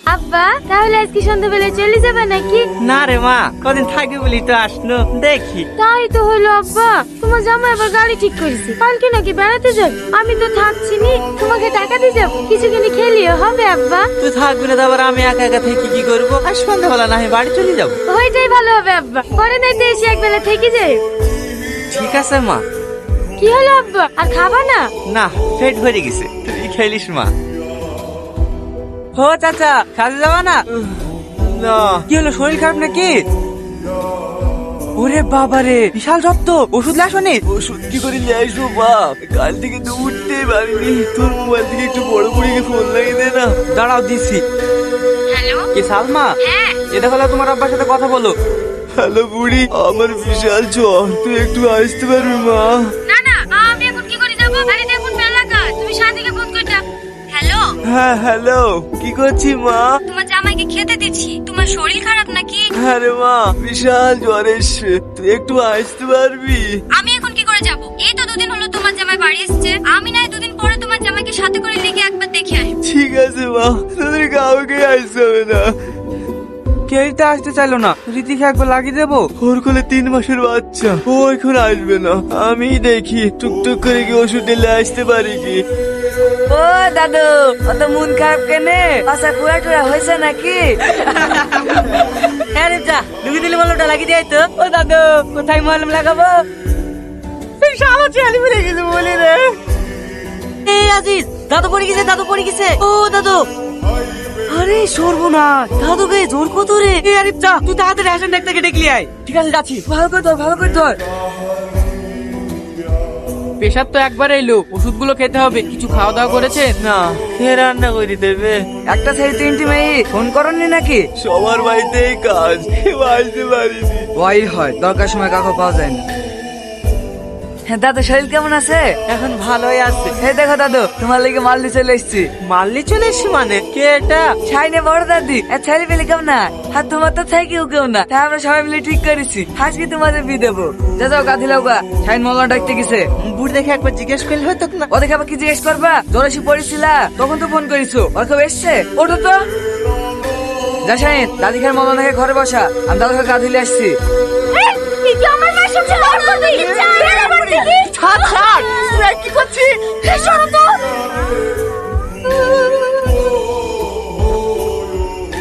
আব্বা তাহলে আজকে সন্ধ্যাবেলায় চলে যাবে নাকি? না রে মা, কদিন থাকবে বলি তো আসলো, দেখি। তাই তো হলো আব্বা, তোমার জামাই আবার গাড়ি ঠিক করেছে, কালকে নাকি বেড়াতে যাবে। আমি তো থাকছি নি, তোমাকে টাকা দিয়ে যাবো, কিছু কিনে খেলিও হবে আব্বা। তুই থাকবি না, তারপর আমি একা একা থেকে কি করবো? আর সন্ধ্যাবেলা না আমি বাড়ি চলে যাবো। ওইটাই ভালো হবে আব্বা, পরে নাই তো এসে একবেলা থেকে যাই। ঠিক আছে মা। কি হলো আব্বা, আর খাবা না? না, পেট ভরে গেছে, তুই খেলিস মা। ও চাচা, কাজে যাবা না? না। কি হলো, শরীর খারাপ নাকি? ওরে বাবা রে, বিশাল যত্ন, ওষুধ লাসনি? ওষুধ কি করে নিয়ে আসবো বাপ, কাল থেকে তো উঠতেই পারিনি। তোর মোবাইল থেকে একটু বড় বুড়িকে ফোন লাগিয়ে দে না। দাঁড়াও দিছি। হ্যালো, কি সালমা? হ্যাঁ। এটা হলো তোমার আব্বার সাথে কথা বলো। হ্যালো বুড়ি, আমার বিশাল জ্বর, তুই একটু আসতে পারবি মা? না না, আমি এখন কি করে যাবো, বাড়িতে এখন মেলা কাজ। তুমি সাথীকে ফোন করে দাও। হ্যালো, হ্যাঁ হ্যালো, কি করছি মা? তোমার জামাইকে খেতে দিচ্ছি। তোমার শরীর খারাপ নাকি? হ্যাঁ রে মা, বিশাল জ্বর এসছে, তুই একটু আসতে পারবি? আমি এখন কি করে যাব? এই তো দুদিন হলো তোমার জামাই বাড়ি এসেছে। আমি নাই দুদিন পরে তোমার জামাইকে সাথে করে লেগে একবার দেখে আসবো। ঠিক আছে মা, তোদের কাউকে আসতে হবে না। কেউ তো আসতে চাইলো না, রীতিকে একবার লাগিয়ে দেবো। ওর কোলে 3 মাসের বাচ্চা, ও এখন আসবে না। আমি দেখি টুকটুক করে কি ওষুধ দিলে আসতে পারি কি। ও দাদু, অত মন খারাপ কেনে? পাশা পুরা টুরা হয়েছে নাকি? আরে যা, লুকি দিলে মলমটা লাগিয়ে দিয়ে তো। ও দাদু, কোথায় মলম লাগাবো? শালা চালি মেরে গেছে বলি রে। এই আজিজ, দাদু পড়ে গেছে, দাদু পড়ে গেছে। ও দাদু, আরে সর্বনাশ, দাদুকে জোর কত রে? এই আরিফ যা, তুই তাড়াতাড়ি হাসান ডাক্তারকে ডেকে আয়। ঠিক আছে যাচ্ছি। ভালো করে ধর, ভালো করে ধর। পেশাব তো একবার এলো, ওষুধগুলো খেতে হবে। কিছু খাওয়া দাওয়া করেছে? না, কে রান্না করে দেবে? একটা ছেলে 3টি মেয়ে, ফোন করেননি নাকি? সবার বাড়িতেই কাজ, কেউ আসতে পারিনি। ওয়াই হয়, দরকার সময় কাকু পাওয়া যায় না। হ্যাঁ দাদু, শরীর কেমন আছে? এখন ভালোই আছে। এই দেখো দাদু, তোমার লেগে মাল্লি চলে এসছি। মারলি চলে এসছি মানে? কে এটা? ছাইনে বড় দাদি, ছেলে পেলে কেমন না? আর তোমার তো থেকেও কেউ না, তাই আমরা সবাই মিলে ঠিক করেছি আজকে তোমাদের বিয়ে দেবো। যা যাও, গাধি লাউগা, ছাইন মল্লা ডাকতে গেছে। বুড়ি দেখে একবার জিজ্ঞেস করলে হয়তো না। ও দেখে আবার কি জিজ্ঞেস করবা? জ্বর এসে পড়েছিলা, তখন তো ফোন করিছো। ওর কেউ এসছে? ওঠো তো। যা শাহিন, দাদি খার মল্লা দেখে ঘরে বসা, আমি দাদুকে গাধিলে আসছি। আমার মার সঙ্গে লড় করতে ইচ্ছা বের আবার দেখি। ছাড় ছাড়, তুই কি করছিস? সরো তো।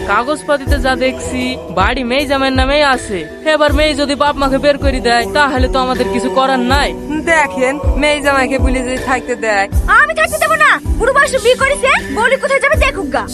কাগজপাতিতে যা দেখছি বাড়ি মেয়ে জামাইয়ের নামেই আছে। এবার মেয়ে যদি বাপ মাকে বের করে দেয় তাহলে তো আমাদের কিছু করার নাই। দেখেন, মেয়ে জামাইকে বলে যদি থাকতে দেয়। আমি থাকতে দেবো না, বুড়ো বয়সে বিয়ে করেছে, বলি কোথায় যাবে দেখুক গা।